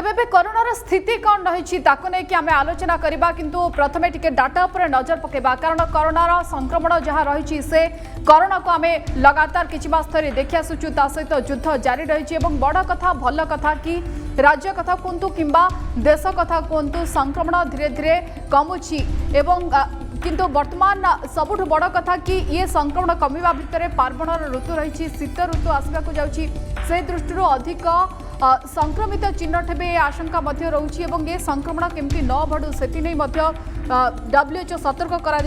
तेबे भी कोरोनार स्थिति कौन रही कि आम आलोचना करवा किंतु प्रथमे टिके डाटा पर नजर पकेबा कारण कोरोनार संक्रमण जहाँ रही से कोरोना को आम लगातार किछि मास धरि देखि आसुचु ता सहित युद्ध जारी रही बड़ कथा भल कथा कि राज्य कथा कहतु किंबा देश कथा कहतु संक्रमण धीरे धीरे कमुची एवं किंतु वर्तमान सबुठ बड़ कथा कि ये संक्रमण कमिबा भितर पार्वणर ऋतु रही शीत ऋतु आसवाक जाउछि से दृष्टि अधिक संक्रमित चिन्ह थे आशंका रोचे ये संक्रमण केमती न बढ़ू से WHO सतर्क करा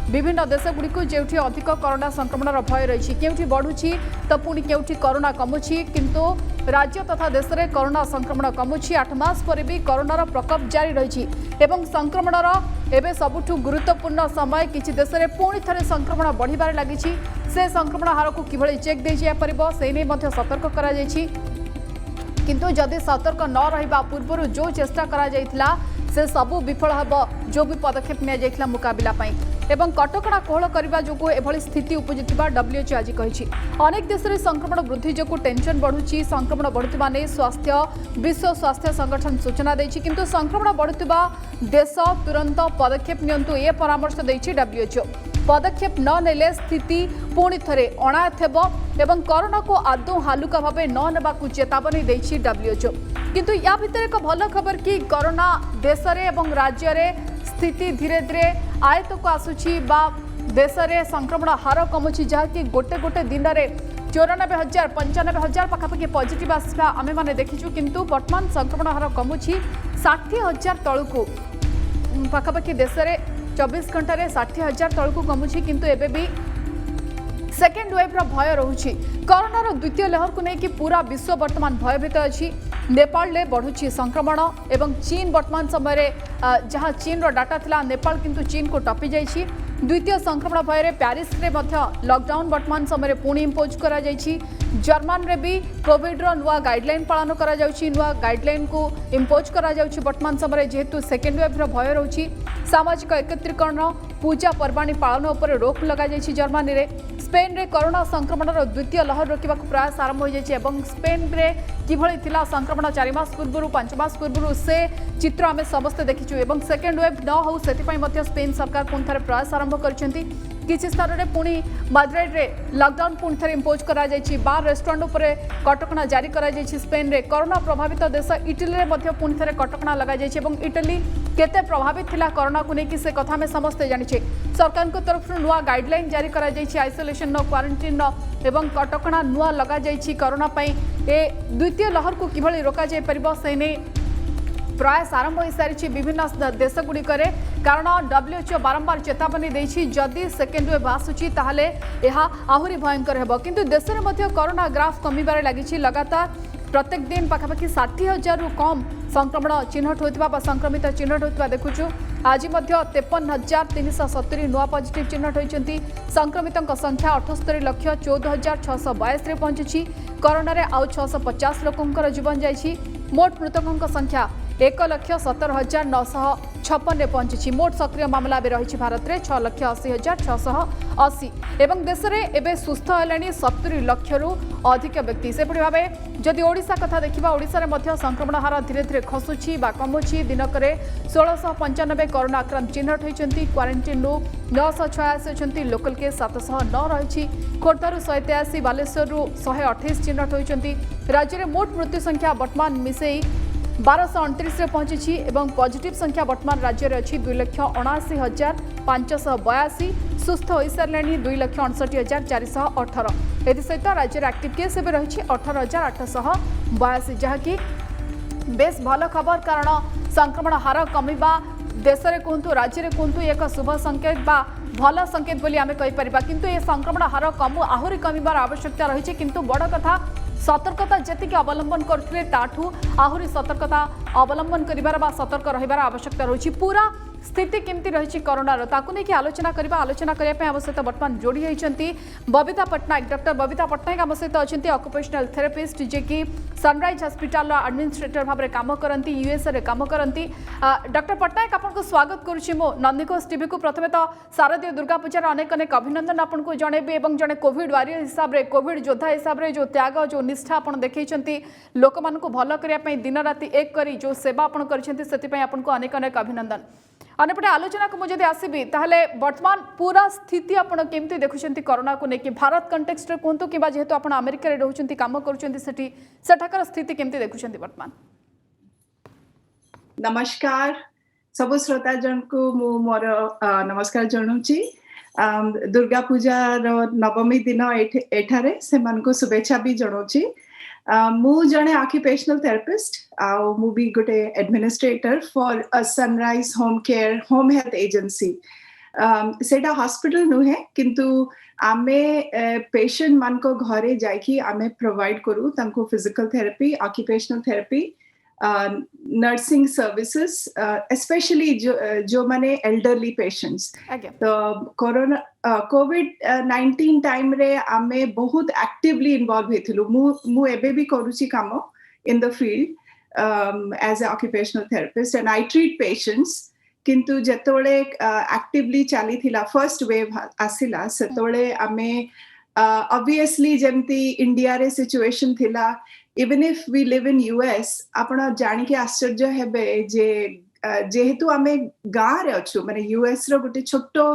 विभिन्न देशगुड़ी जो अधिक कोरोना संक्रमण भय रही के बढ़ुची तो पुणी के कोरोना कमुची किंतु राज्य तथा देश में कोरोना संक्रमण कमुची 8 मास पर भी कोरोनार प्रकोप जारी रही संक्रमणर एवं सबुठ गुरुत्वपूर्ण समय किसी देश में पुणी थे संक्रमण बढ़िबार लगी से संक्रमण हार को किभली चेक दे जापर से नहीं सतर्क करा किंतु जदि सतर्क न रहिबा पूर्व जो चेष्टा करा जाइथिला से सबू विफल हेबो जो भी पदक्षेप निया जाइथिला मुकाबला पई एवं कटकणा कोहल करबा जोगु एभली स्थिति उपजिथिबा WHO आज कहिछि अनेक देश रे संक्रमण वृद्धि जोगु टेंशन बढ़ुछि संक्रमण बढ़ुथिबा नै विश्व स्वास्थ्य संगठन सूचना दैछि किंतु संक्रमण बढ़ुथिबा देश तुरंत पदक्षेप नियंतु ए परामर्श दैछि WHO पदक्षेप न नेले स्थिति पुणी थे अणायत एवं कोरोना को आदौ हालुका भाव न नेबाकु चेतावनी देछि WHO किंतु या भितर एक भल खबर कि कोरोना देश एवं राज्य रे स्थिति धीरे धीरे आयत को आसुछि बा देश रे संक्रमण हार कमुछि जहाँकि गोटे गोटे दिन में 94,000 95,000 पाखापाखि पॉजिटिव आसला आमे माने देखिछु किंतु वर्तमान संक्रमण हार कमुछि 60,000 तळकु पाखापाखि देश रे 24 घंटे 60,000 तौक कमुची किंतु एबे भी सेकेंड वेव भय रोचे कोरोनार द्वितीय लहर को लेकिन पूरा विश्व वर्तमान भयभीत अच्छी नेपाल में बढ़ुची संक्रमण एवं चीन वर्तमान समय जहाँ चीन डाटा थिला नेपाल किंतु चीन को टपी जाइए द्वितीय संक्रमण भय प्यारिस रे लॉकडाउन वर्तमान समय पुणी इम्पोज करा जर्मन रे भी कोविड नुआ गाइडलाइन पालन करा नुआ गाइडलाइन को इम्पोज करा वर्तमान समय जेहेतु सेकेंड वेव भय रोची सामाजिक एकत्रीकरण पूजा पर्वाणी पालन उपर रोक लगा जर्मनी रे स्पेन रे कोरोना संक्रमण द्वितीय लहर रोकने प्रयास आरंभ हो स्पेन रे किभली थिला संक्रमण 4 मास पूर्व 5 मास पूर्व से चित्र आम समस्ते देखीचु एवं सेकेंड वेव न हो से स्पेन सरकार पुणी थे प्रयास आरंभ करछंती किसी स्थान में पुणी माद्रिड रे लॉकडाउन पुणी थे इम्पोज करा बार रेस्टोरेंट उपर कटकणा जारी करा स्पेन रे कोरोना प्रभावित देश इटली रे पुणी थे कटकणा लगा इटली केते प्रभावित थिला कोरोना को लेकिन से कथा में समस्ते जानिछे सरकार को तरफ नुआ गाइडलाइन जारी करा आइसोलेशन क्वारंटाइन एवं कटकणा नुआ लगा कोरोना पई ए द्वितीय लहर को किभली रोका जाय परिबो से नै प्रयास आरंभ हो सारी विभिन्न देशगुड़िक कारण WHO बारंबार चेतावनी देछि जदि सेकेंड वेव आसुची ताहले यह आहुरी भयंकर हेबो किंतु देश में कोरोना ग्राफ कमिबार लगी लगातार प्रत्येक दिन पाखापाखि 60,000 रु कम संक्रमण चिन्हट होता संक्रमित चिन्हट होता देखुचु आज 53,370 नुआ पॉजिटिव चिन्हट होती संक्रमितों संख्या 78,14,622 पहुंची कोरोना रे आउ 650 लोकंकर जीवन जाइछि मोट मृतकों संख्या 1,17,956 पहुंची मोट सक्रिय मामला भी रही भारत में 6,80,680 एवं देश में एवं सुस्थ है 70 लाख रु अधिक व्यक्ति से भाव जदि ओडिशा कथा देखा ओडिशा में संक्रमण हार धीरे धीरे खसुची कमुची दिनक 1695 कोरोना आक्रांत चिन्हट होती क्वारंटाइन 986 अच्छा लोकल केस 709 रही खोर्धार 183 बालेश्वर 128 चिन्हट होती राज्य में मोट मृत्यु संख्या वर्तमान मिसेई 1229 पहुंची एवं पॉजिटिव संख्या वर्तमान राज्य में अच्छी 2,79,582 सुस्थ हो सारे 2,59,418 एसहित राज्य एक्टिव केस एवं रही 18,882 जहाँकि बेस भल खबर कारण संक्रमण हार कमिबा देश में कहतु राज्य में कहतु एक शुभ संकेत बा भल संकेत बोली आमे कहि परिबा किंतु ये संक्रमण हार कमु आहुरी कमिबार आवश्यकता रही किंतु बड़ कथा सतर्कता जी अवलंबन करथिले ताठू आहुरी सतर्कता अवलंबन करिबार बा सतर्क रहिबार आवश्यकता रही पूरा स्थिति केमती रही कोरोनार ताकू नहीं आलोचना करने आम सहित बर्तमान जोड़ी होती बबिता पट्टनायक डॉक्टर बबिता पट्टनायक आम सहित अच्छा ऑक्युपेशनल थेरेपिस्ट जे कि सनराइज हॉस्पिटल एडमिनिस्ट्रेटर भाव में काम करती यूएसए काम करती डॉक्टर पट्टनायक आपको स्वागत करुच्ची मो नंदीघोष टीवी को प्रथम तो शारदीय दुर्गा पूजार अनेक अनेक अभिनंदन आपको जनइबी और जड़े कोविड वारियर हिसाब से कोविड योद्धा हिसाब से जो त्याग जो निष्ठा आप देखते लोक मान भल करने दिन राति एक करी जो सेवा आपको अनेक अनेक अभिनंदन अनेपटे आलोचना को मुझे आसबि ताहले वर्तमान पूरा स्थिति आपड़ केमती देखुं कोरोना को लेकिन भारत कंटेक्स्ट कहतु कि जेहेतु आप अमेरिका रोचे कम कर स्थिति केमती देखुं वर्तमान नमस्कार सब श्रोता जन को मु मोर नमस्कार जनाऊँगी दुर्गा पूजा नवमी दिन एठारे से मन को शुभेच्छा भी जनाऊँगी मु जने ऑक्युपेशनल थेरेपिस्ट आउ मु भी गोटे administrator for a sunrise home care home health agency सेटा हॉस्पिटल नुहे किंतु आमे पेशेंट मान को घरे जाइकी आमे प्रोवाइड करू तांको physical therapy occupational therapy nursing services specially जो माने एल्डरली पेशेंट्स तो कोरोना कोविड-19 टाइम रे आमे बहुत एक्टिवली इन्वॉल्व हेथिलु मु एबे भी करूची काम in the field as a occupational therapist and I treat patients किंतु जेतोळे एक्टिवली चली थिला फर्स्ट वेव आसिला सेतोळे आमे ऑब्वियसली जेमती इंडिया रे सिचुएशन थिला even if we live in US आपण जानि के आश्चर्य हेबे जे जेहेतु आमे गाँ रे अछु माने यूएस रो गोटे छोटो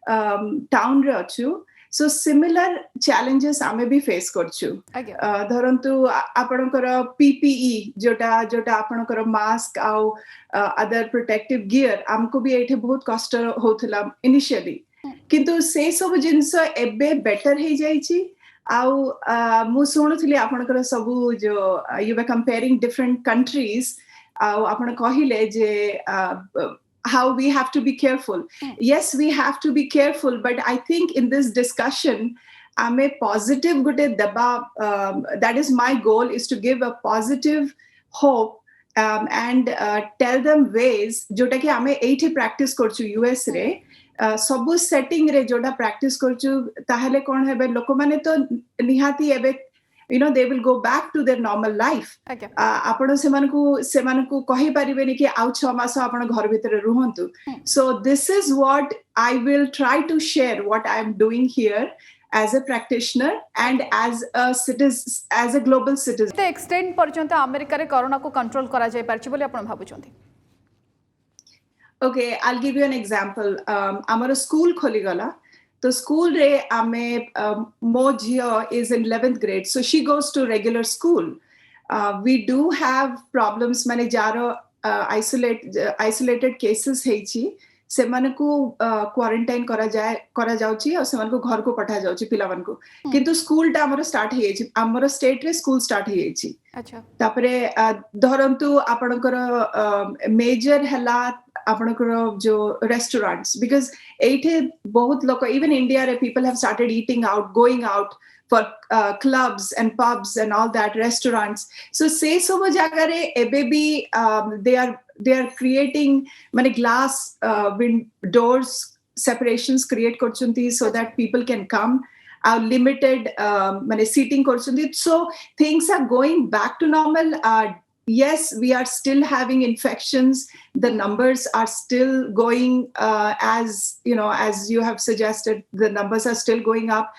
टाउन रे अछु सो सिमिलर चैलेंजेस आमे भी फेस करछु धरंतु आपणकर पीपीई जोटा जोटा आपणकर मास्क आउ अदर प्रोटेक्टिव गियर हमको भी एठे बहुत कष्ट होथला इनिशियली किंतु से सब जिंस एबे बेटर हे जाईची आउ मु सुनुथली आपणकर सबु जो you were comparing different countries आउ आपण कहिले जे how we have to be careful. Yes, we have to be careful, but I think in this discussion I'm a positive good deba that is my goal, is to give a positive hope and tell them ways jota ki ame eithi practice korchu US re सब setting रे जोटा practice करछु ताहले कोन हेबे लोक माने तो निहाती एबे you know they will go back to their normal life आपण सेमान को कहि परिबेनी कि आउ 6 मास आपण घर भीतर रहंतु so this is what I will try to share what I am doing here as a practitioner and as a citizen, as a global citizen. ते extend पर्यंत अमेरिका रे कोरोना को कंट्रोल करा जाय परछि बोली आपण भाबुछंती Okay, I'll give you an example. Amara school kholi gala. तो school रे आमे मो झियो is in 11th grade, so she goes to regular school. We do have problems माने जारो isolated cases हेची सेमान को क्वारंटाइन करा जाउची और सेमान को घर को पठा जाउची पिलावन को किंतु स्कूल टा हमर स्टार्ट हेची हमर स्टेट रे स्कूल स्टार्ट हेची अच्छा तापरे धरंतु आपणकर मेजर हला आपणकर जो रेस्टोरेंट्स बिकॉज एठे बहुत लोक इवन इंडिया रे people have started eating out going out for clubs and pubs and all that, restaurants. So say सब जगह रे एबे भी they are creating many glass doors separations create करचुंती so that people can come. Limited many seating करचुंती. So things are going back to normal. Yes, we are still having infections. The numbers are still going as you have suggested. The numbers are still going up.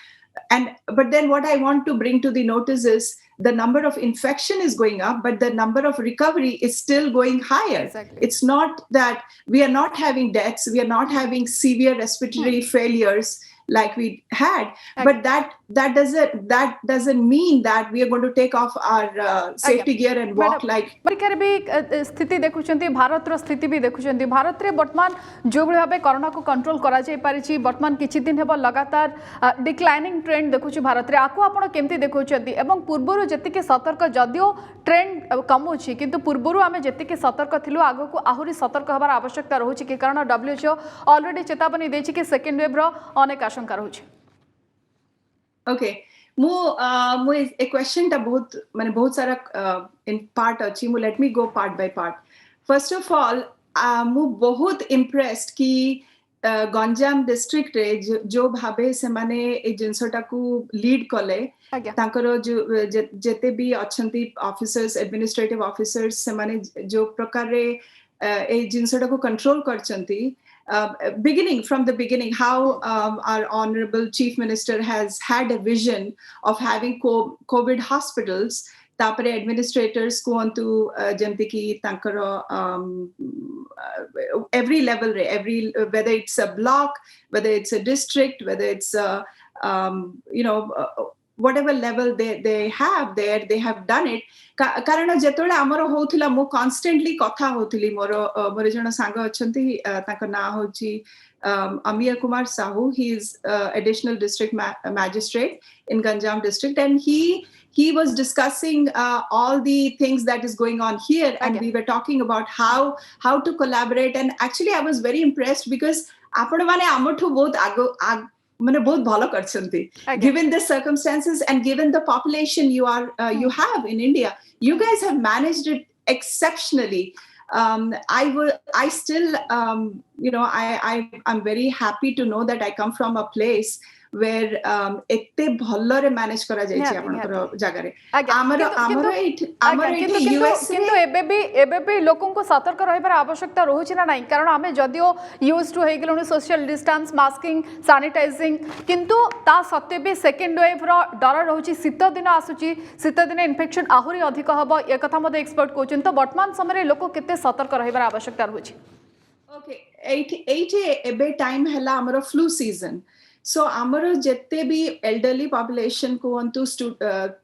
But then what I want to bring to the notice is the number of infection is going up, but the number of recovery is still going higher. Exactly. It's not that we are not having deaths, we are not having severe respiratory failures like we had, but that doesn't mean that we are going to take off our safety gear and walk like परिकर भी स्थिति देखुचंती भारत रो स्थिति भी देखुचंती भारत रे वर्तमान जो भली भाबे corona को control करा जाय पारिछि वर्तमान किछि दिन हेबो लगातार डिक्लाइनिंग ट्रेंड देखुछि भारत रे आको आपण केमती देखुचंती एवं पूर्वरु जति के सतर्क जदियो ट्रेंड कमुछि किंतु पूर्वरु आमे जति के सतर्क थिलु आगो को आहुरी सतर्क हबार आवश्यकता रहउछि कि कारण WHO ऑलरेडी चेतावनी देछि कि सेकेंड वेव रो अनेक आशंका रहउछि ओके मु ए क्वेश्चन ता बहुत सारा इन पार्ट अछि मु let me go part by part first of all मु बहुत इम्प्रेस्ड कि गंजाम डिस्ट्रिक्ट रे जो भाबे से माने ए जिंसटा को लीड कले आज्ञा तांकर जो जेते भी अछंती ऑफिसर्स एडमिनिस्ट्रेटिव ऑफिसर्स से माने जो प्रकार रे ए जिंसटा को control करचंती beginning from the beginning how our honorable chief minister has had a vision of having covid hospitals तापरे एडमिनिस्ट्रेटर्स कुहतु जमती कि तांकर every level रे every whether it's a block whether it's a district whether it's a you know whatever level they have there they have done it कारण जेतोले हमर होथिला मु constantly कथा होथिली मोर जण सांग अछंती तांका ना होची Amir Kumar Sahu. He is additional district magistrate in Ganjam district, and he was discussing all the things that is going on here, and we were talking about how to collaborate. And actually, I was very impressed because आपण माने आमठु बहुत आगो माने बहुत भलो करछंती. Given the circumstances and given the population you have in India, you guys have managed it exceptionally. I still, you know, I'm very happy to know that I come from a place where एते भल्लो रे manage करा जाय छै आपनकर जगह रे हमर US किंतु एबे भी लोकन को सतर्क रहबार आवश्यकता रहउछि ना नाही कारण हमें जदियो यूज्ड टू हेगलनु सोशल डिस्टेंस मास्किंग सैनिटाइजिंग किंतु ता सत्ते भी सेकंड वेव रो डर रहउछि शीत दिन आसुछि शीत दिन इन्फेक्शन आहुरी अधिक हबो ए कथा मते एक्सपर्ट कोचिन तो वर्तमान समय रे लोक केते सतर्क रहबार आवश्यकता रहउछि. ओके एठी एबे टाइम हला हमर फ्लू सीजन सो आमर जेते भी एल्डरली पॉपुलेशन को हंतु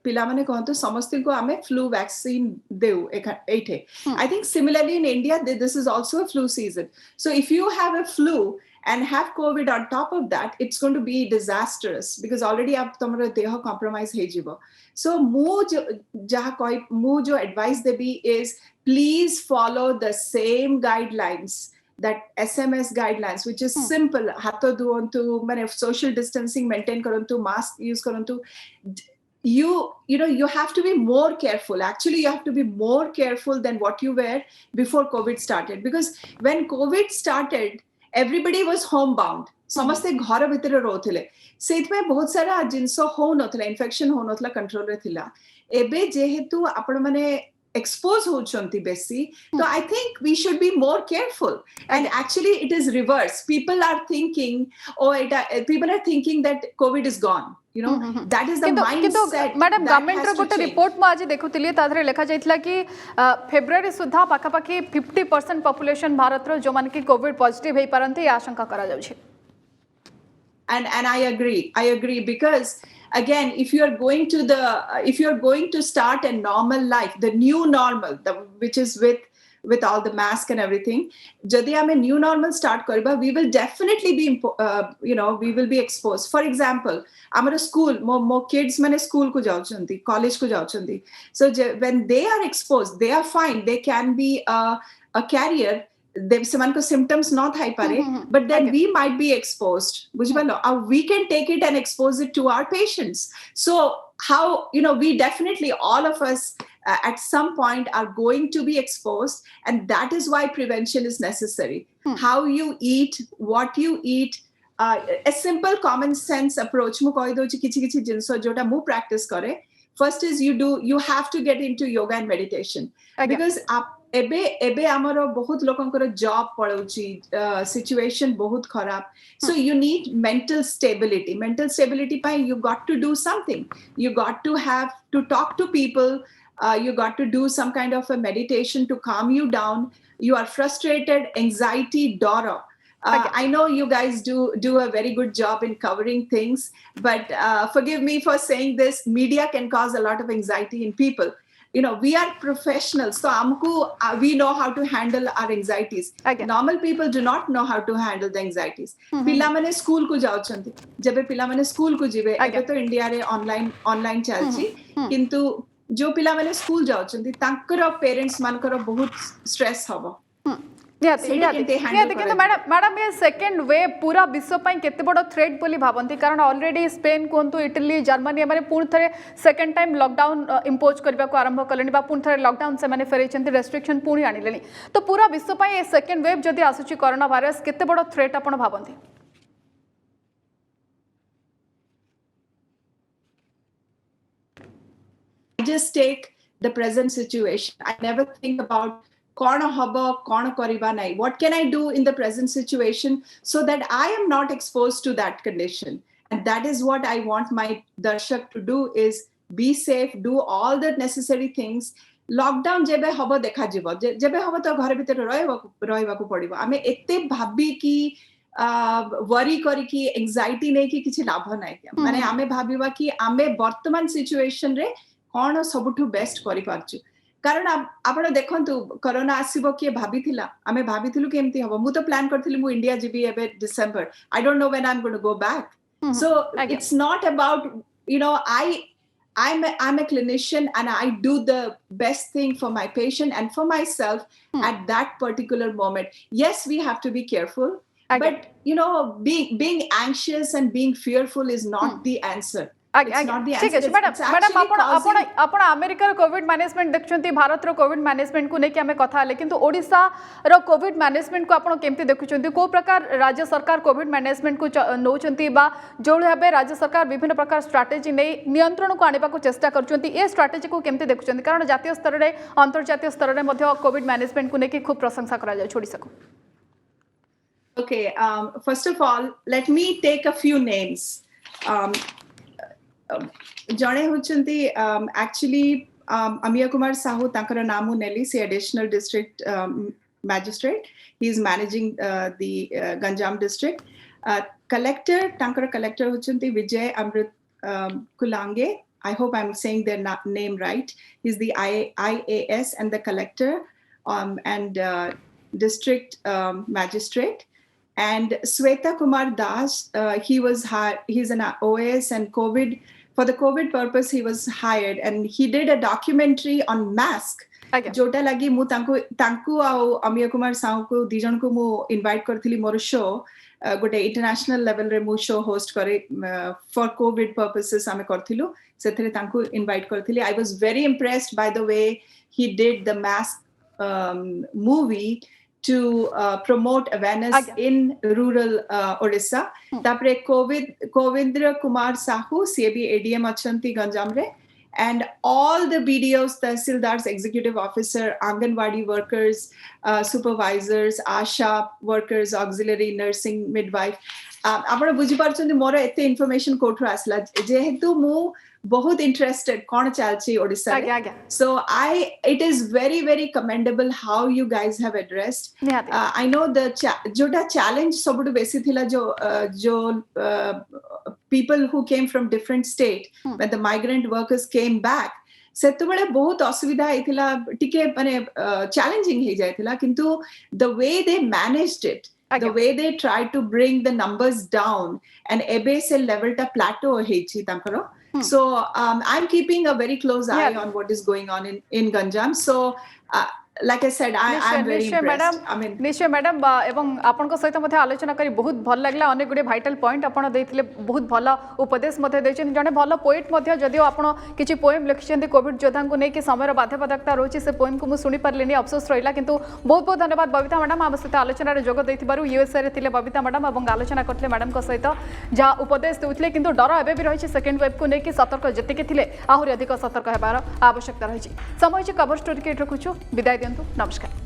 पिला माने कहंतु समस्त को आमे फ्लू वैक्सीन देउ एठे. I think similarly in India this is also a flu season. So if you have a flu and have COVID on top of that, it's going to be disastrous because already आप तमरो देह compromise हे जिवो. So मु जो advice Devi is please follow the same guidelines. That SMS guidelines, which is simple, hato duontu, mane social distancing maintain karantu, mask use karantu. You know you have to be more careful. Actually, you have to be more careful than what you were before COVID started. Because when COVID started, everybody was homebound. समस्ते घर भितर रोथिले. सेतमे बहुत सारा जिंसो हो नथला, infection हो नथला control रे थिला. एबे जेहेतु आपण माने expose होचंती बेसी तो I think we should be more careful and actually it is reverse. People are thinking that COVID is gone, you know. That is the mindset. Madam government रो गोटे रिपोर्ट म आज देखुतिली ताधरे लेखा जायतला कि फेब्रुआरी सुधा पाखा पाखी 50% पॉपुलेशन भारत रो जो मान कि कोविड पॉजिटिव हे परंते आशंका करा जाउ छै. And I agree because again if you're going to start a normal life, the new normal, which is with all the mask and everything, jodi ame new normal start kariba, we will definitely be we will be exposed. For example, amara school mo kids mane school ku jauchanti, college ku jauchanti, so when they are exposed they are fine, they can be a carrier. सेमान को symptoms not Thai पारे, but then we might be exposed. बुझबलो, we can take it and expose it to our patients. So how, you know, we definitely, all of us at some point are going to be exposed, and that is why prevention is necessary. How you eat, what you eat, a simple common sense approach. मु कहि दोछि किछि जिंसो जोटा मु practice करे. First is you have to get into yoga and meditation. Because एबे हमरो बहुत लोकंकर job पळौची, situation बहुत खराब. So you need mental stability pi you got to do something. You got to have to talk to people. You got to do some kind of a meditation to calm you down. You are frustrated, anxiety, doro. I know you guys do a very good job in covering things, but forgive me for saying this, media can cause a lot of anxiety in people. You know, we are professionals, so we know how to handle our anxieties. Normal people do not know how to handle the anxieties. पिला माने school को जाउछंती, जबे पिला माने school को जिवे, एबे तो India रे ऑनलाइन चलची, किंतु जो पिला माने स्कूल जाउछंती तांकर पेरेंट्स मानकर बहुत स्ट्रेस हबो. କିନ୍ତୁ ମ୍ୟାଡାମ ଏ ସେକେଣ୍ଡ ୱେଭ୍ ପୁରା विश्व ପାଇଁ କେତେ ବଡ଼ थ्रेट ବୋଲି ଭାବନ୍ତି କାରଣ ऑलरेडी स्पेन କୁହନ୍ତୁ ଇଟାଲି ଜର୍ମାନୀ ଏମାନେ ପୁଣି ଥରେ ସେକେଣ୍ଡ ଟାଇମ୍ ଲକଡାଉନ୍ ଇମ୍ପୋଜ କରିବାକୁ ଆରମ୍ଭ କଲେଣି ବା ପୁଣି ଥରେ ଲକଡାଉନ୍ ସେମାନେ ଫେରାଇଛନ୍ତି ରେଷ୍ଟ୍ରିକ୍ସନ୍ ପୁଣି ଆଣିଲେଣି ତ ପୁରା ବିଶ୍ୱ ପାଇଁ ଏ ସେକେଣ୍ଡ ୱେଭ୍ ଯଦି ଆସୁଛି କରୋନା ଭାଇରସ୍ କେତେ ବଡ଼ थ्रेट ଆପଣ ଭାବନ୍ତି? Just take the present situation. I never think about kona haba, kona kariba nai. What can I do in the present situation so that I am not exposed to that condition? And that is what I want my darshak to do is be safe, do all the necessary things. Lockdown jebe haba dekha jibo. Jebe haba to ghare bhitere rahibaku padibo. Ame ette bhabbi ki worry करी की anxiety नहीं कि किछि लाभ नाही माने आमे भाबिबा कि आमे वर्तमान सिचुएशन रे कौन सबुठु बेस्ट करि पारछु कारण आपण देखंतु कोरोना आसीबो के भाबिथिला आमे भाबिथिलु कि एमती हबो मु तो प्लान करथिलि मु इंडिया जिबी एबे December I don't know when I am going to go back so it's not about you know I'm a clinician and I do the best thing for my patient and for myself at that particular moment. Yes, we have to be careful. But you know, being anxious and being fearful is not the answer. It's not the answer. Madam आपण America Covid management देखुछंती Bharat रो Covid management को लेके हमें कथा हले किंतु ओडिसा रो Covid management को आपण केमती देखुछंती को प्रकार राज्य सरकार कोविड मैनेजमेंट को नौचंती बा जो भाबे राज्य सरकार विभिन्न प्रकार स्ट्रैटेजी नै नियंत्रण को आनिबा को चेष्टा करचंती ए स्ट्रैटेजी को केमती देखुछंती कारण जातीय स्तर रे अंतर्जातीय स्तर रे मध्ये कोविड मैनेजमेंट को लेके खूब प्रशंसा करा जाय छोड़ी सको Okay, first of all, let me take a few names. Jane Huchanti, actually, Amiya Kumar Sahu, Tankara Namu Nelly, the additional district magistrate. He is managing the Ganjam district. Collector, Tankara Collector Huchanti, Vijay Amrit Kulange. I hope I'm saying their name right. He's the IAS and the collector and district magistrate. And Sweta Kumar Das, he's an OAS and COVID, for the COVID purpose, he was hired and he did a documentary on mask. जोटा लगी मु तांकु आ अमिया कुमार साहू को दी जन को मु invite करथिली मोर show गोटे इंटरनेशनल लेवल रे मु शो होस्ट करे फॉर कोविड पर्पसेस आमे करथिलु सेथरे तांकु इनवाइट करथिली I was very impressed by the way he did the mask movie to promote awareness in rural Odisha. Tapre Kovindra Kumar Sahu, CAB ADM achanti Ganjam re, and all the BDOs, Tahsildars, executive officer, Anganwadi workers, supervisors, ASHA workers, auxiliary nursing midwife. आपण बुझी पारछन मोर एते information कोठर आसला जेहेतु मु बहुत interested कोन चालची ओडिसा रे so it is very very commendable how you guys have addressed I know the जोटा challenge सबुट बेसी थिला जो people who came from different state when the migrant workers came back सेतबेले बहुत असुविधा हेतिला टिके माने चैलेंजिंग हे जायतिला किंतु the way they managed it the way they tried to bring the numbers down and ebase level ta plateau hechi tankaro so I'm keeping a very close eye on what is going on in Ganjam so like I said I am very impressed I mean निश्चय madam एवं आपन को सहित मध्ये आलोचना करी बहुत भल लागला अनेक गुडे वाइटल पॉइंट आपन देथिले बहुत भल उपदेश मध्ये दैछन जने भल पोएट मध्ये जदियो आपन किछि पोएम लिखिछन्ती कोविड योद्धा को नै कि समय बाध्यबाधकता रोची से पोएम को मु सुनी परलेनी अफसोस रहिला किंतु बहुत बहुत धन्यवाद बबिता मैडम आम सहित आलोचना रे जोग दैथिबारु यूएसए रे थिले बबिता मैडम एवं आलोचना करथले मैडम को सहित जा उपदेश देउथले किंतु डर एबे भी रहिछि सेकंड वेव को नै कि सतर्क जति के थिले आहुरी अधिक सतर्क हेबार आवश्यकता रहिछि समय जे कवर स्टोरी के रखुछु विदाय दियंतु नमस्कार।